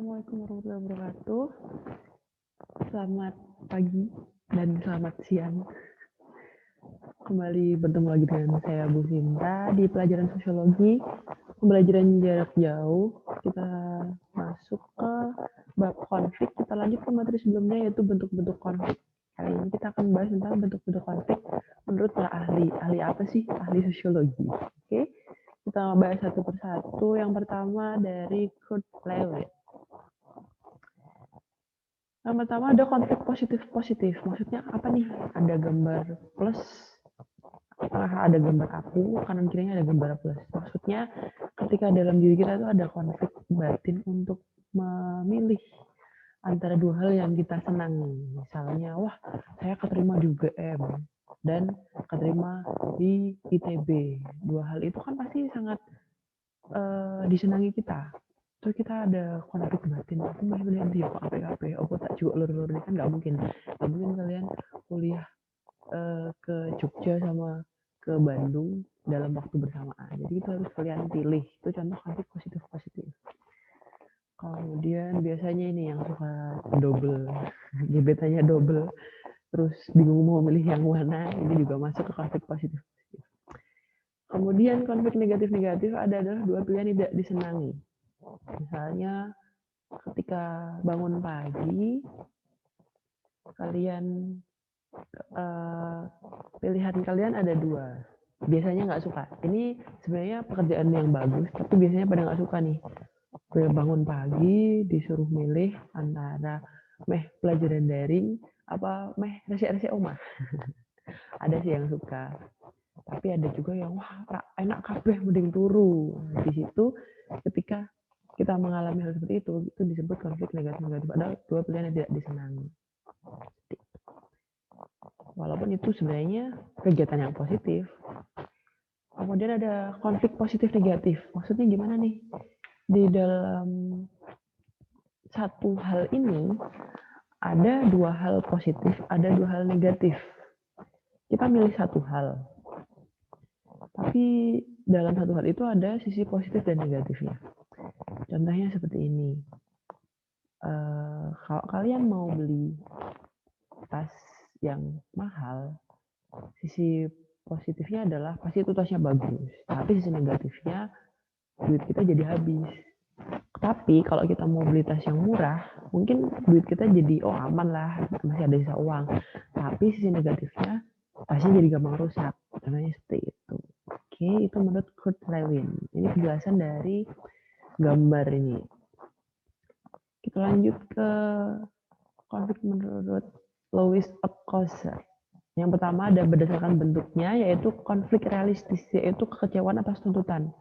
Assalamualaikum warahmatullahi wabarakatuh. Selamat pagi dan selamat siang. Kembali bertemu lagi dengan saya Bu Sinta di pelajaran sosiologi, pembelajaran jarak jauh. Kita masuk ke bab konflik. Kita lanjut ke materi sebelumnya yaitu bentuk-bentuk konflik. Kali ini kita akan membahas tentang bentuk-bentuk konflik menurut para ahli. Ahli apa sih? Ahli sosiologi. Oke. Kita bahas satu persatu. Yang pertama dari Kurt Lewin. Yang pertama ada konflik positif-positif. Maksudnya apa nih? Ada gambar plus, ada gambar aku, kanan kirinya ada gambar plus. Maksudnya ketika dalam diri kita itu ada konflik batin untuk memilih antara dua hal yang kita senangi. Misalnya, wah saya keterima di UGM dan keterima di ITB. Dua hal itu kan pasti sangat disenangi kita. Terus kita ada konflik batin, aku mau kuliah di kok APKP, aku tak juga lur-lur ini kan nggak mungkin kalian kuliah ke Jogja sama ke Bandung dalam waktu bersamaan. Jadi itu harus kalian pilih. Itu contoh konflik positif. Kemudian biasanya ini yang suka double, gebetannya double, terus bingung mau milih yang mana, ini juga masuk ke konflik positif. Kemudian konflik negatif adalah dua pilihan tidak disenangi. Misalnya ketika bangun pagi, kalian pilihan kalian ada dua. Biasanya nggak suka. Ini sebenarnya pekerjaan yang bagus, tapi biasanya pada nggak suka nih. Gue bangun pagi disuruh milih antara pelajaran daring apa resek-resek omah. Ada sih yang suka. Tapi ada juga yang wah enak kabeh mending turu. Di situ ketika kita mengalami hal seperti itu disebut konflik negatif. Ada dua pilihan yang tidak disenangi. Walaupun itu sebenarnya kegiatan yang positif. Kemudian ada konflik positif negatif. Maksudnya gimana nih? Di dalam satu hal ini ada dua hal positif, ada dua hal negatif. Kita milih satu hal. Tapi dalam satu hal itu ada sisi positif dan negatifnya. Contohnya seperti ini. Kalau kalian mau beli tas yang mahal, sisi positifnya adalah pasti itu tasnya bagus. Tapi sisi negatifnya duit kita jadi habis. Tapi kalau kita mau beli tas yang murah, mungkin duit kita jadi aman lah, masih ada sisa uang. Tapi sisi negatifnya tasnya jadi gampang rusak. Contohnya seperti itu. Oke, itu menurut Kurt Lewin. Ini penjelasan dari gambar ini. Kita lanjut ke konflik menurut Louis Althusser. Yang pertama ada berdasarkan bentuknya, yaitu konflik realistis, yaitu kekecewaan atas tuntutan.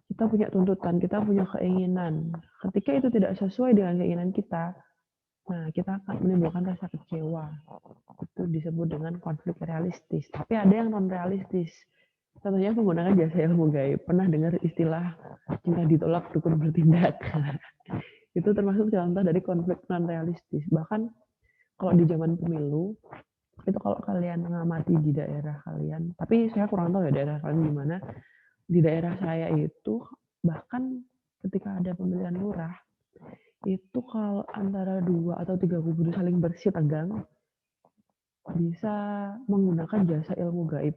Kita punya tuntutan, kita punya keinginan. Ketika itu tidak sesuai dengan keinginan kita, nah kita akan menimbulkan rasa kecewa. Itu disebut dengan konflik realistis. Tapi ada yang non realistis. Contohnya menggunakan jasa ilmu gaib. Pernah dengar istilah cinta ditolak dukun bertindak? Itu termasuk contoh dari konflik non realistis. Bahkan kalau di zaman pemilu, itu kalau kalian mengamati di daerah kalian, tapi saya kurang tahu ya daerah kalian gimana. Di daerah saya itu bahkan ketika ada pemilihan lurah, itu kalau antara 2 atau 3 kubu saling bersih tegang, bisa menggunakan jasa ilmu gaib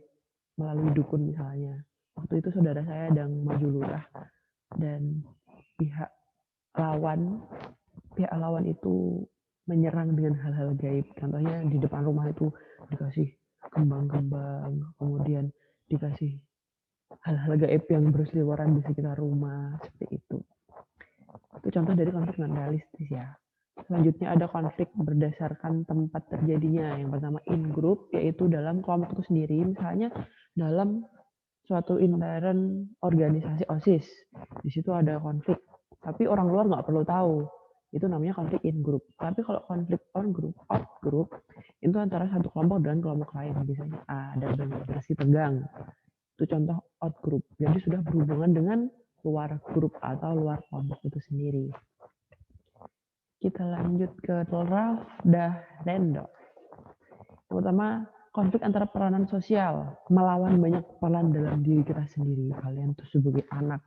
melalui dukun misalnya. Waktu itu saudara saya sedang maju lurah dan pihak lawan itu menyerang dengan hal-hal gaib. Contohnya di depan rumah itu dikasih kembang-kembang, kemudian dikasih hal-hal gaib yang berseliweran di sekitar rumah, seperti itu. Itu contoh dari konflik non realistis ya. Selanjutnya ada konflik berdasarkan tempat terjadinya. Yang pertama in group, yaitu dalam kelompok itu sendiri. Misalnya dalam suatu intern organisasi OSIS. Di situ ada konflik. Tapi orang luar nggak perlu tahu. Itu namanya konflik in group. Tapi kalau konflik out group, itu antara satu kelompok dengan kelompok lain. Misalnya ada bersih tegang. Itu contoh out group. Jadi sudah berhubungan dengan luar grup atau luar kelompok itu sendiri. Kita lanjut ke Ralph Dahrendorf. Yang pertama, konflik antara peranan sosial, melawan banyak peran dalam diri kita sendiri. Kalian tuh sebagai anak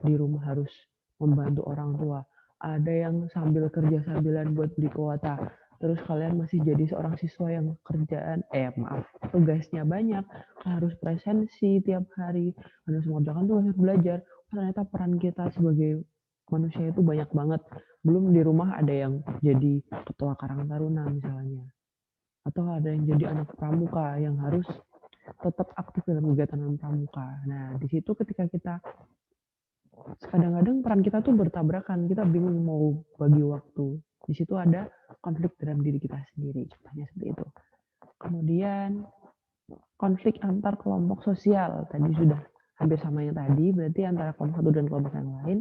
di rumah harus membantu orang tua, ada yang sambil kerja sambilan buat beli kuota. Terus kalian masih jadi seorang siswa yang tugasnya banyak, harus presensi tiap hari, harus mengerjakan tugas, harus belajar. Ternyata peran kita sebagai manusia itu banyak banget. Belum di rumah ada yang jadi ketua Karang Taruna misalnya, atau ada yang jadi anak pramuka yang harus tetap aktif dalam kegiatan pramuka. Nah, di situ ketika kita kadang-kadang peran kita tuh bertabrakan, kita bingung mau bagi waktu. Di situ ada konflik dalam diri kita sendiri, contohnya seperti itu. Kemudian konflik antar kelompok sosial, tadi sudah hampir sama yang tadi, berarti antara kelompok satu dan kelompok yang lain.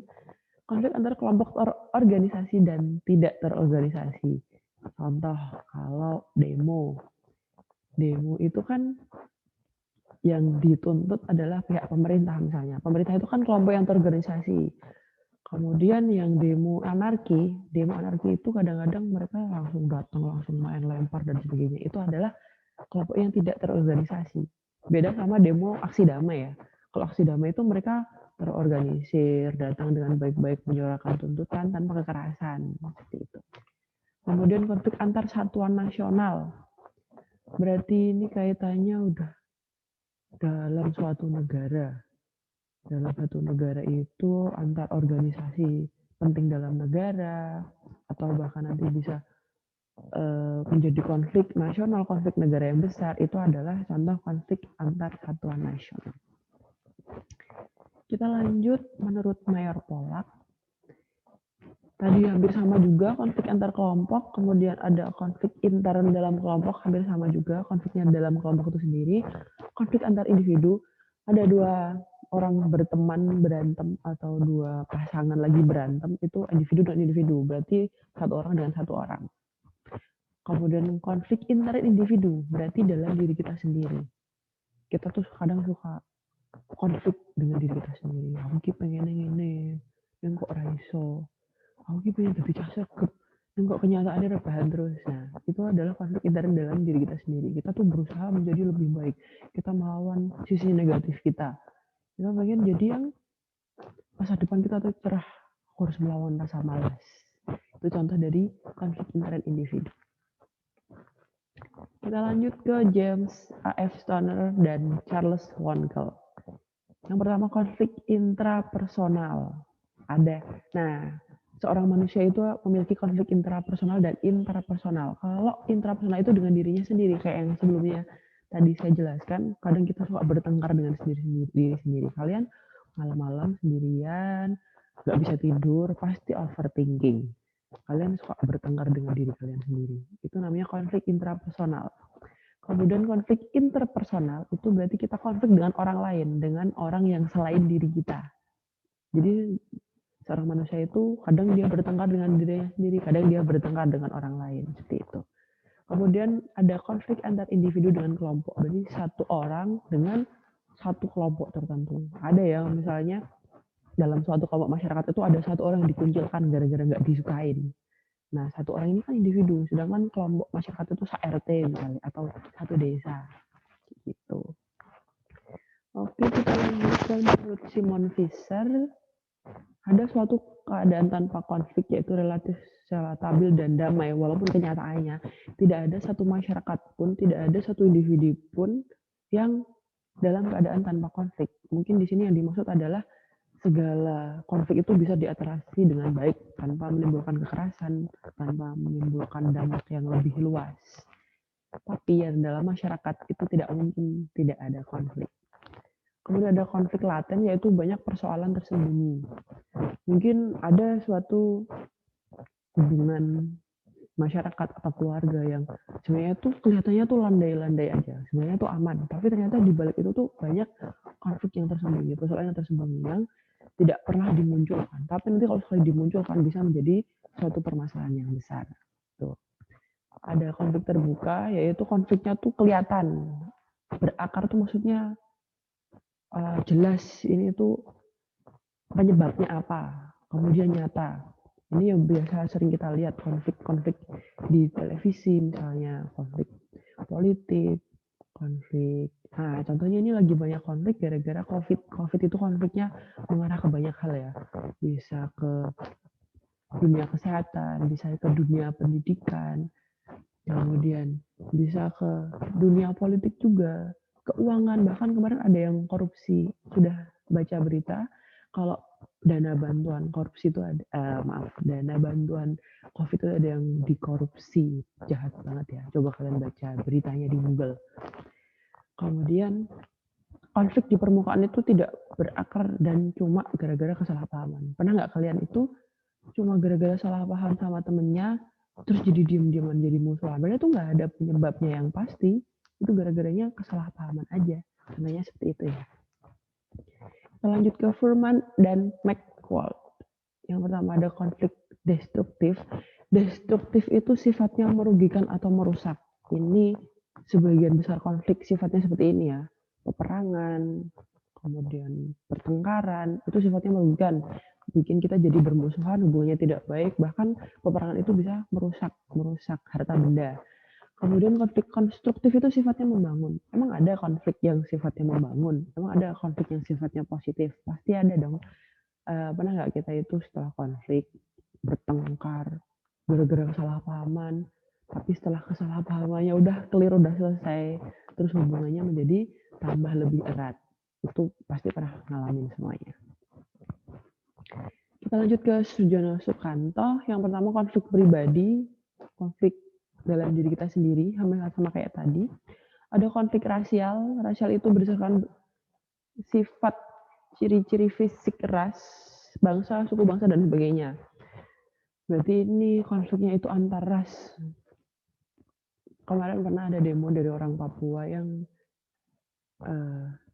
Konflik antar kelompok terorganisasi dan tidak terorganisasi. Contoh, kalau demo itu kan yang dituntut adalah pihak pemerintah misalnya. Pemerintah itu kan kelompok yang terorganisasi. Kemudian yang demo anarki itu kadang-kadang mereka langsung datang, langsung main lempar dan sebagainya. Itu adalah kelompok yang tidak terorganisasi. Beda sama demo aksi damai ya. Kalau aksi damai itu mereka terorganisir, datang dengan baik-baik menyuarakan tuntutan tanpa kekerasan, seperti itu. Kemudian konflik antar satuan nasional. Berarti ini kaitannya udah dalam suatu negara. Dalam satu negara itu antar organisasi penting dalam negara, atau bahkan nanti bisa menjadi konflik nasional, konflik negara yang besar, itu adalah contoh konflik antar satuan nasional. Kita lanjut, menurut Mayor Polak, tadi hampir sama juga konflik antar kelompok, kemudian ada konflik intern dalam kelompok, hampir sama juga konfliknya dalam kelompok itu sendiri. Konflik antar individu, ada dua orang berteman berantem atau dua pasangan lagi berantem, itu individu dan individu, berarti satu orang dengan satu orang. Kemudian konflik inter individu, berarti dalam diri kita sendiri. Kita tuh kadang suka konflik dengan diri kita sendiri. Aku ki pengen ngene, yang kok ora iso. Aku ki pengen dadi cah sregep, yang kok kenyataannya rebahan terus. Nah, itu adalah konflik intern dalam diri kita sendiri. Kita tuh berusaha menjadi lebih baik. Kita melawan sisi negatif kita. Kita pengen jadi yang masa depan kita tuh cerah. Harus melawan rasa malas. Itu contoh dari konflik intern individu. Kita lanjut ke James A.F. Stoner dan Charles Wonkel. Yang pertama, konflik intrapersonal. Ada. Nah, seorang manusia itu memiliki konflik intrapersonal dan interpersonal. Kalau intrapersonal itu dengan dirinya sendiri, kayak yang sebelumnya tadi saya jelaskan, kadang kita suka bertengkar dengan diri sendiri. Kalian malam-malam sendirian, nggak bisa tidur, pasti overthinking. Kalian suka bertengkar dengan diri kalian sendiri. Itu namanya konflik intrapersonal. Kemudian konflik interpersonal itu berarti kita konflik dengan orang lain, dengan orang yang selain diri kita. Jadi seorang manusia itu kadang dia bertengkar dengan dirinya sendiri, kadang dia bertengkar dengan orang lain, seperti itu. Kemudian ada konflik antar individu dengan kelompok. Berarti satu orang dengan satu kelompok tertentu. Ada yang misalnya dalam suatu kelompok masyarakat itu ada satu orang yang dikucilkan gara-gara nggak disukain. Nah, satu orang ini kan individu, sedangkan kelompok masyarakat itu RT misalnya, atau satu desa, gitu. Oke, kita lanjutkan. Menurut Simon Fisher, ada suatu keadaan tanpa konflik, yaitu relatif stabil dan damai, walaupun kenyataannya tidak ada satu masyarakat pun, tidak ada satu individu pun yang dalam keadaan tanpa konflik. Mungkin di sini yang dimaksud adalah segala konflik itu bisa diatasi dengan baik tanpa menimbulkan kekerasan, tanpa menimbulkan dampak yang lebih luas. Tapi yang dalam masyarakat itu tidak mungkin tidak ada konflik. Kemudian ada konflik laten, yaitu banyak persoalan tersembunyi. Mungkin ada suatu hubungan masyarakat atau keluarga yang sebenarnya tuh kelihatannya tuh landai-landai aja, sebenarnya tuh aman, tapi ternyata di balik itu tuh banyak konflik yang tersembunyi, persoalan yang tersembunyi yang tidak pernah dimunculkan, tapi nanti kalau sekali dimunculkan bisa menjadi suatu permasalahan yang besar. Tuh. Ada konflik terbuka, yaitu konfliknya tuh kelihatan, berakar tuh maksudnya jelas ini tuh penyebabnya apa, kemudian nyata. Ini yang biasa sering kita lihat, konflik-konflik di televisi misalnya, konflik politik, konflik. Nah, contohnya ini lagi banyak konflik gara-gara COVID. COVID itu konfliknya mengarah ke banyak hal ya. Bisa ke dunia kesehatan, bisa ke dunia pendidikan, kemudian bisa ke dunia politik juga, keuangan, bahkan kemarin ada yang korupsi. Sudah baca berita kalau dana bantuan korupsi itu ada, maaf, dana bantuan Covid itu ada yang dikorupsi. Jahat banget ya, coba kalian baca beritanya di Google. Kemudian konflik di permukaan itu tidak berakar dan cuma gara-gara kesalahpahaman. Pernah nggak kalian itu cuma gara-gara salah paham sama temennya, terus jadi diem-dieman jadi musuhan? Padahal itu nggak ada penyebabnya yang pasti, itu gara-garanya kesalahpahaman aja. Sebenarnya seperti itu ya. Kita lanjut ke Furman dan McCall. Yang pertama ada konflik destruktif. Destruktif itu sifatnya merugikan atau merusak. Ini sebagian besar konflik sifatnya seperti ini ya. Peperangan, kemudian pertengkaran, itu sifatnya merugikan. Bikin kita jadi bermusuhan, hubungannya tidak baik, bahkan peperangan itu bisa merusak harta benda. Kemudian konflik konstruktif itu sifatnya membangun. Emang ada konflik yang sifatnya membangun? Emang ada konflik yang sifatnya positif? Pasti ada dong. Pernah nggak kita itu setelah konflik, bertengkar, gara-gara kesalahpahaman, tapi setelah kesalahpahamannya udah clear, udah selesai, terus hubungannya menjadi tambah lebih erat. Itu pasti pernah ngalamin semuanya. Kita lanjut ke Sujono Sukanto. Yang pertama konflik pribadi, konflik dalam diri kita sendiri, sama kayak tadi. Ada konflik rasial. Rasial itu berdasarkan sifat, ciri-ciri fisik ras, bangsa, suku bangsa, dan sebagainya. Berarti ini konfliknya itu antar ras. Kemarin pernah ada demo dari orang Papua yang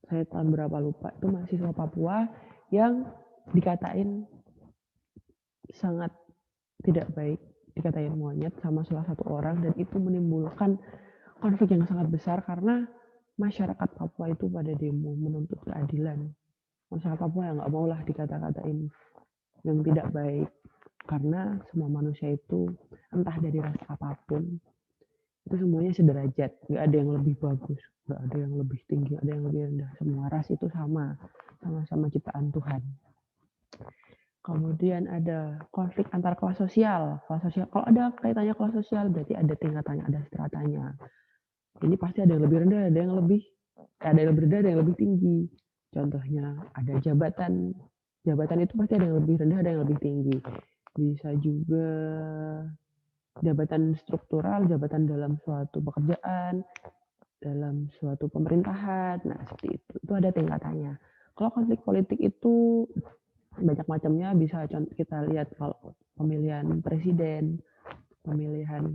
saya tahun berapa lupa, itu mahasiswa Papua yang dikatain sangat tidak baik, dikatain monyet sama salah satu orang, dan itu menimbulkan konflik yang sangat besar karena masyarakat Papua itu pada demo menuntut keadilan. Masyarakat Papua yang nggak mau lah dikata-katain yang tidak baik, karena semua manusia itu entah dari ras apapun itu semuanya sederajat, nggak ada yang lebih bagus, nggak ada yang lebih tinggi, ada yang lebih rendah, semua ras itu sama-sama ciptaan Tuhan. Kemudian ada konflik antar kelas sosial. Kalau ada kaitannya kelas sosial berarti ada tingkatannya, ada stratanya. Ini pasti ada yang lebih rendah, ada yang lebih rendah, ada yang lebih tinggi. Contohnya ada jabatan itu pasti ada yang lebih rendah, ada yang lebih tinggi. Bisa juga jabatan struktural, jabatan dalam suatu pekerjaan, dalam suatu pemerintahan. Nah, seperti itu. Itu ada tingkatannya. Kalau konflik politik itu banyak macamnya, bisa kita lihat kalau pemilihan presiden, pemilihan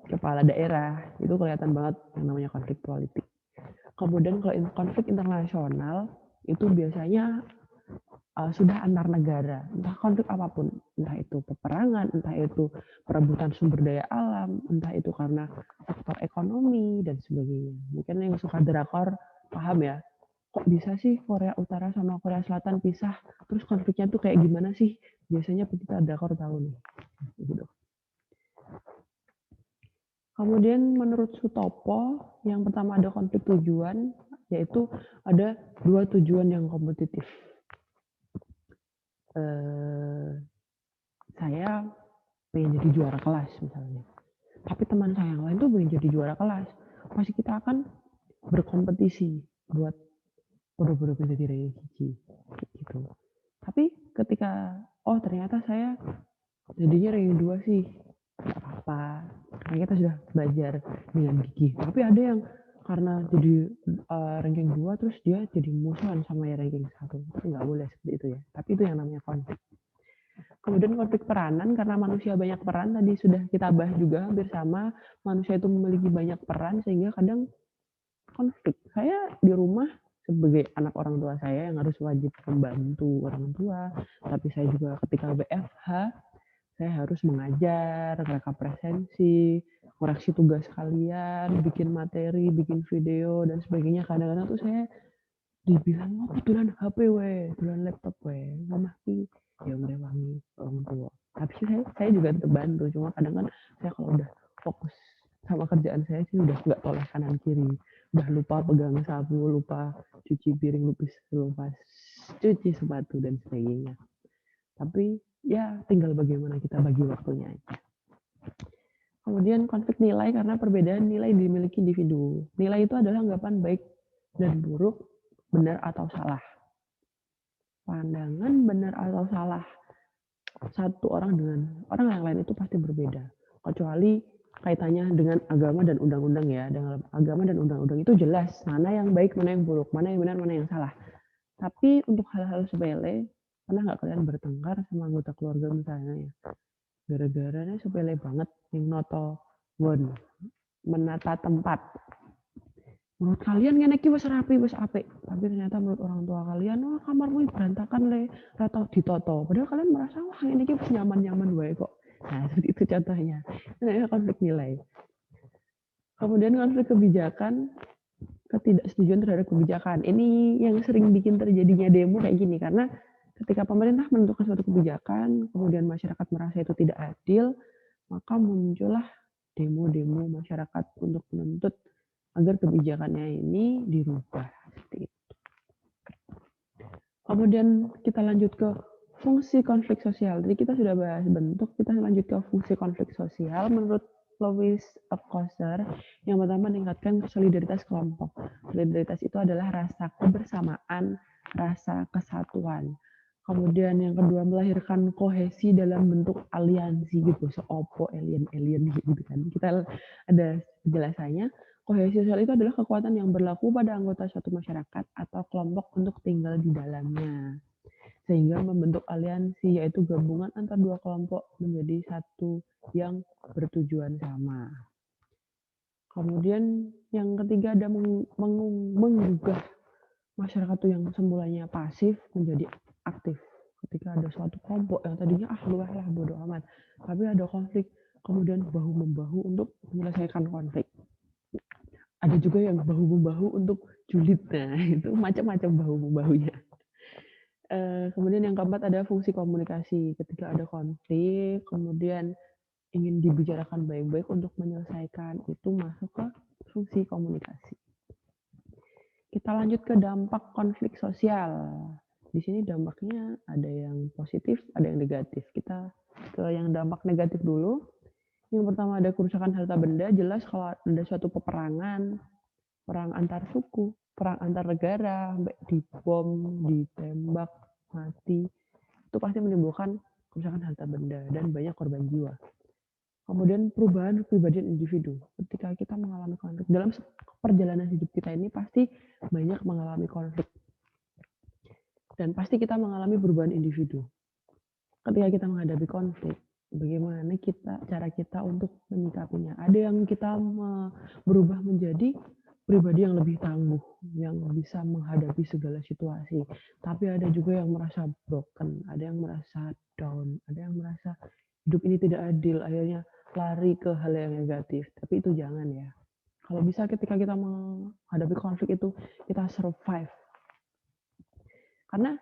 kepala daerah, itu kelihatan banget yang namanya konflik politik. Kemudian kalau konflik internasional itu biasanya sudah antar negara, entah konflik apapun, entah itu peperangan, entah itu perebutan sumber daya alam, entah itu karena faktor ekonomi dan sebagainya. Mungkin yang suka drakor paham ya, kok bisa sih Korea Utara sama Korea Selatan pisah, terus konfliknya tuh kayak gimana sih? Biasanya kita drakor tahu nih. Gitu. Kemudian menurut Sutopo, yang pertama ada konflik tujuan, yaitu ada dua tujuan yang kompetitif. Saya pengen jadi juara kelas misalnya, tapi teman saya yang lain tuh pengen jadi juara kelas. Pasti kita akan berkompetisi buat bodoh-bodoh menjadi ranking gitu. Tapi ketika ternyata saya jadinya ranking 2 sih, nggak apa-apa, karena kita sudah belajar dengan gigih. Tapi ada yang karena jadi ranking 2 terus dia jadi musuhan sama yang ranking 1. Tapi nggak boleh seperti itu ya. Tapi itu yang namanya konflik. Kemudian konflik peranan, karena manusia banyak peran, tadi sudah kita bahas juga hampir sama, manusia itu memiliki banyak peran sehingga kadang konflik. Saya di rumah sebagai anak orang tua saya yang harus wajib membantu orang tua, tapi saya juga ketika WFH saya harus mengajar, rekap presensi, koreksi tugas kalian, bikin materi, bikin video dan sebagainya. Kadang-kadang tuh saya dibilang dolan HP we, dolan laptop we, mama ki ya ngerewangi orang tua. Tapi saya juga tetap bantu, cuma kadang kan saya kalau udah fokus sama kerjaan saya sih udah nggak toleh kanan kiri, udah lupa pegang sapu, lupa cuci piring, lupa cuci sepatu dan sebagainya. Tapi ya tinggal bagaimana kita bagi waktunya aja. Kemudian konflik nilai karena perbedaan nilai dimiliki individu. Nilai itu adalah anggapan baik dan buruk, benar atau salah. Pandangan benar atau salah satu orang dengan orang yang lain itu pasti berbeda. Kecuali kaitannya dengan agama dan undang-undang ya. Dengan agama dan undang-undang itu jelas mana yang baik, mana yang buruk, mana yang benar, mana yang salah. Tapi untuk hal-hal sepele, pernah nggak kalian bertengkar sama anggota keluarga misalnya ya? Gara-garanya sepele banget yang noto won menata tempat. Menurut kalian ngene iki wis rapi, wis apik, tapi ternyata menurut orang tua kalian, "Wah, kamarmu berantakan le, ora tau ditoto." Padahal kalian merasa, "Wah, ngene iki wis nyaman-nyaman wae kok." Nah, seperti itu contohnya. Itu namanya konflik nilai. Kemudian konflik kebijakan, ketidaksetujuan terhadap kebijakan. Ini yang sering bikin terjadinya demo kayak gini, karena ketika pemerintah menentukan suatu kebijakan, kemudian masyarakat merasa itu tidak adil, maka muncullah demo-demo masyarakat untuk menuntut agar kebijakannya ini dirubah. Seperti itu. Kemudian kita lanjut ke fungsi konflik sosial. Jadi kita sudah bahas bentuk, kita lanjut ke fungsi konflik sosial. Menurut Louis Althusser, yang pertama meningkatkan solidaritas kelompok. Solidaritas itu adalah rasa kebersamaan, rasa kesatuan. Kemudian yang kedua melahirkan kohesi dalam bentuk aliansi gitu, seopo alien gitu kan. Kita ada penjelasannya. Kohesi sosial itu adalah kekuatan yang berlaku pada anggota suatu masyarakat atau kelompok untuk tinggal di dalamnya, sehingga membentuk aliansi, yaitu gabungan antara dua kelompok menjadi satu yang bertujuan sama. Kemudian yang ketiga ada menggugah masyarakat tuh yang semulanya pasif menjadi aktif. Ketika ada suatu kelompok yang tadinya luah lah bodo amat, tapi ada konflik, kemudian bahu membahu untuk menyelesaikan konflik. Ada juga yang bahu-membahu untuk julid. Nah, itu macam-macam bahu-membahunya. Kemudian yang keempat ada fungsi komunikasi. Ketika ada konflik, kemudian ingin dibicarakan baik-baik untuk menyelesaikan, itu masuk ke fungsi komunikasi. Kita lanjut ke dampak konflik sosial. Di sini dampaknya ada yang positif, ada yang negatif. Kita ke yang dampak negatif dulu. Yang pertama ada kerusakan harta benda. Jelas kalau ada suatu peperangan, perang antar suku, perang antar negara, sampai dibom, ditembak, mati, itu pasti menimbulkan kerusakan harta benda dan banyak korban jiwa. Kemudian perubahan kepribadian individu. Ketika kita mengalami konflik dalam perjalanan hidup kita ini pasti banyak mengalami konflik. Dan pasti kita mengalami perubahan individu. Ketika kita menghadapi konflik, bagaimana cara kita untuk menyikapinya? Ada yang kita berubah menjadi pribadi yang lebih tangguh, yang bisa menghadapi segala situasi. Tapi ada juga yang merasa broken, ada yang merasa down, ada yang merasa hidup ini tidak adil, akhirnya lari ke hal yang negatif. Tapi itu jangan ya. Kalau bisa ketika kita menghadapi konflik itu, kita survive. Karena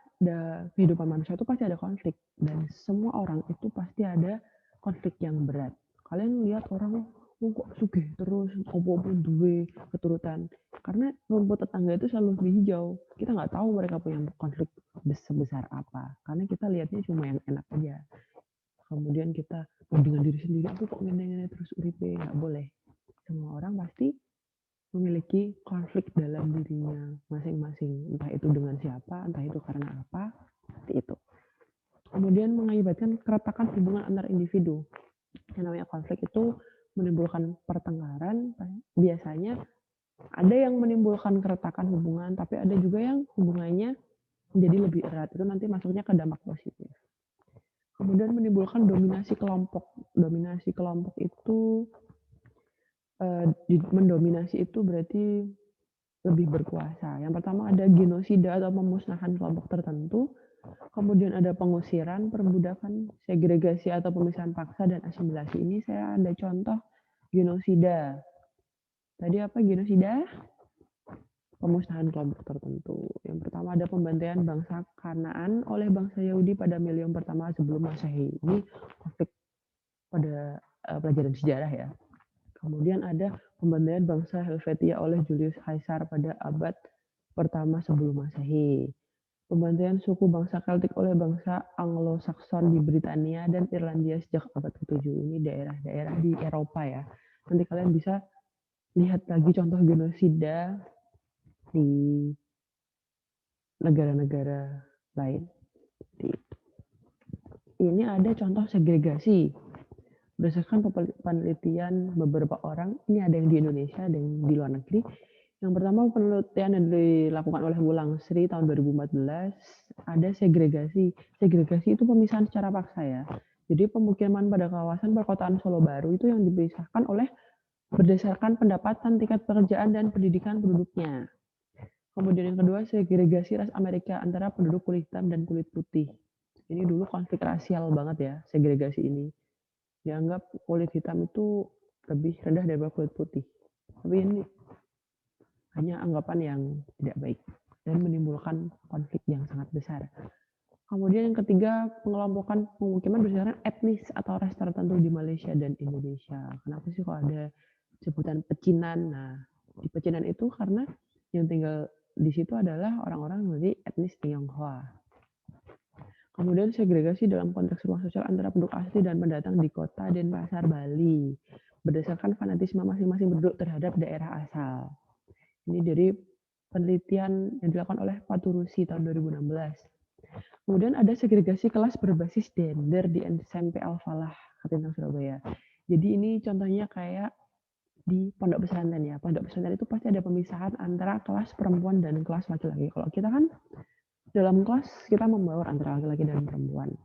kehidupan manusia itu pasti ada konflik. Dan semua orang itu pasti ada konflik yang berat. Kalian lihat orang kok sugih terus, apa-apa duwe keturutan. Karena rumput tetangga itu selalu lebih hijau. Kita nggak tahu mereka punya konflik sebesar apa. Karena kita lihatnya cuma yang enak aja. Kemudian kita dengan diri sendiri, aku kok ngene-ngene terus uripe, nggak boleh. Semua orang pasti memiliki konflik dalam dirinya masing-masing, entah itu dengan siapa, entah itu karena apa, seperti itu. Kemudian mengakibatkan keretakan hubungan antar individu. Yang namanya konflik itu menimbulkan pertengkaran, biasanya ada yang menimbulkan keretakan hubungan, tapi ada juga yang hubungannya menjadi lebih erat. Itu nanti masuknya ke dampak positif. Kemudian menimbulkan dominasi kelompok. Dominasi kelompok itu mendominasi itu berarti lebih berkuasa. Yang pertama ada genosida atau pemusnahan kelompok tertentu. Kemudian ada pengusiran, perbudakan, segregasi atau pemisahan paksa dan asimilasi. Ini saya ada contoh genosida. Tadi apa genosida? Pemusnahan kelompok tertentu. Yang pertama ada pembantaian bangsa Kanaan oleh bangsa Yahudi pada milenium pertama sebelum Masehi. Ini konflik pada pelajaran sejarah ya. Kemudian ada pembantaian bangsa Helvetia oleh Julius Caesar pada abad pertama sebelum Masehi. pembantaian suku bangsa Keltik oleh bangsa Anglo-Sakson di Britania dan Irlandia sejak abad ke-7. Ini daerah-daerah di Eropa ya. Nanti kalian bisa lihat lagi contoh genosida di negara-negara lain. Ini ada contoh segregasi. Berdasarkan penelitian beberapa orang, ini ada yang di Indonesia, ada yang di luar negeri. Yang pertama penelitian yang dilakukan oleh Wulang Sri tahun 2014, ada segregasi. Segregasi itu pemisahan secara paksa ya. Jadi pemukiman pada kawasan perkotaan Solo Baru itu yang dipisahkan oleh berdasarkan pendapatan, tingkat pekerjaan, dan pendidikan penduduknya. Kemudian yang kedua, segregasi ras Amerika antara penduduk kulit hitam dan kulit putih. Ini dulu konflik rasial banget ya, segregasi ini. Dianggap kulit hitam itu lebih rendah daripada kulit putih. Tapi ini hanya anggapan yang tidak baik dan menimbulkan konflik yang sangat besar. Kemudian yang ketiga, pengelompokan pemukiman berdasarkan etnis atau ras tertentu di Malaysia dan Indonesia. Kenapa sih kok ada sebutan pecinan? Nah, di pecinan itu karena yang tinggal di situ adalah orang-orang dari etnis Tionghoa. Kemudian segregasi dalam konteks ruang sosial antara penduduk asli dan pendatang di kota Denpasar, Bali, berdasarkan fanatisme masing-masing penduduk terhadap daerah asal. Ini dari penelitian yang dilakukan oleh Paturusi tahun 2016. Kemudian ada segregasi kelas berbasis gender di SMP Al-Falah, Katintang, Surabaya. Jadi ini contohnya kayak di pondok pesantren ya. Pondok pesantren itu pasti ada pemisahan antara kelas perempuan dan kelas laki-laki. Kalau kita kan dalam kelas kita membaur antara laki-laki dan perempuan.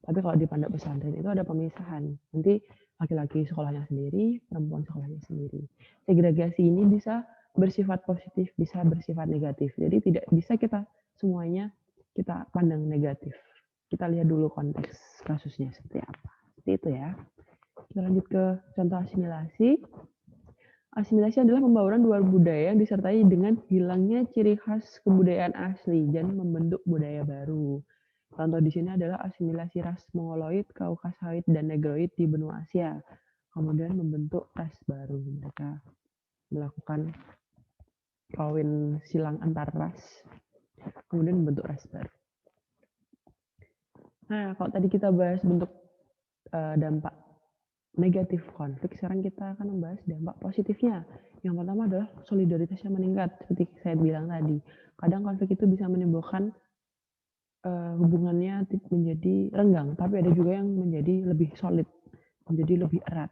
Tapi kalau di pondok pesantren itu ada pemisahan. Nanti laki-laki sekolahnya sendiri, perempuan sekolahnya sendiri. Segregasi ini bisa bersifat positif, bisa bersifat negatif. Jadi tidak bisa kita semuanya kita pandang negatif. Kita lihat dulu konteks kasusnya seperti apa. Seperti itu ya. Kita lanjut ke contoh asimilasi. Asimilasi adalah pembauran dua budaya yang disertai dengan hilangnya ciri khas kebudayaan asli dan membentuk budaya baru. Contoh di sini adalah asimilasi ras Mongoloid, Kaukasoid, dan Negroid di benua Asia. Kemudian membentuk ras baru. Mereka melakukan kawin silang antar ras, kemudian membentuk ras baru. Nah, kalau tadi kita bahas bentuk dampak negatif konflik, sekarang kita akan membahas dampak positifnya. Yang pertama adalah solidaritasnya meningkat, seperti saya bilang tadi. Kadang konflik itu bisa menimbulkan hubungannya menjadi renggang, tapi ada juga yang menjadi lebih solid, menjadi lebih erat.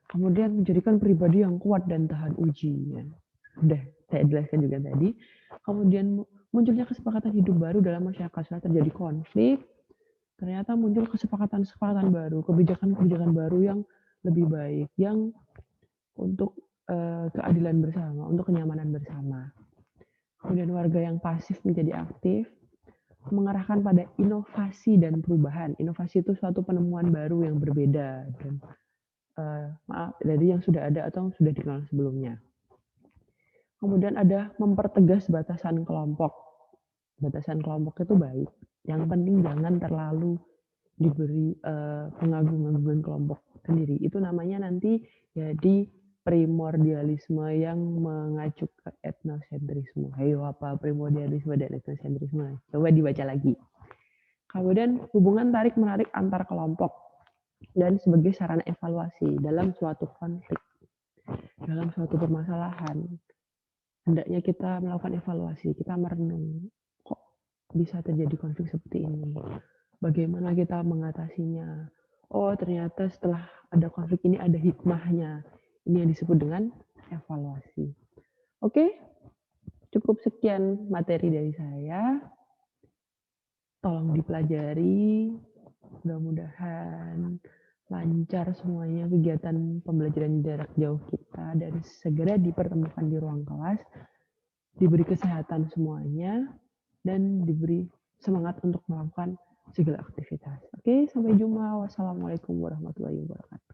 Kemudian menjadikan pribadi yang kuat dan tahan uji. Ya. Sudah saya jelaskan juga tadi. Kemudian munculnya kesepakatan hidup baru dalam masyarakat. Setelah terjadi konflik, ternyata muncul kesepakatan-kesepakatan baru, kebijakan-kebijakan baru yang lebih baik, yang untuk keadilan bersama, untuk kenyamanan bersama. Kemudian warga yang pasif menjadi aktif, mengarahkan pada inovasi dan perubahan. Inovasi itu suatu penemuan baru yang berbeda dan dari yang sudah ada atau sudah dikenal sebelumnya. Kemudian ada mempertegas batasan kelompok. Batasan kelompok itu baik. Yang penting jangan terlalu diberi pengagungan kelompok sendiri. Itu namanya nanti jadi primordialisme yang mengacu ke etnosentrisme. Ayo apa primordialisme dan etnosentrisme? Coba dibaca lagi. Kemudian hubungan tarik-menarik antar kelompok dan sebagai sarana evaluasi dalam suatu konflik, dalam suatu permasalahan. Hendaknya kita melakukan evaluasi, kita merenung, kok bisa terjadi konflik seperti ini? Bagaimana kita mengatasinya? Oh, ternyata setelah ada konflik ini ada hikmahnya. Ini yang disebut dengan evaluasi. Oke, cukup sekian materi dari saya. Tolong dipelajari. Mudah-mudahan lancar semuanya kegiatan pembelajaran jarak jauh kita dan segera dipertemukan di ruang kelas, diberi kesehatan semuanya, dan diberi semangat untuk melakukan segala aktivitas. Oke, sampai jumpa. Wassalamualaikum warahmatullahi wabarakatuh.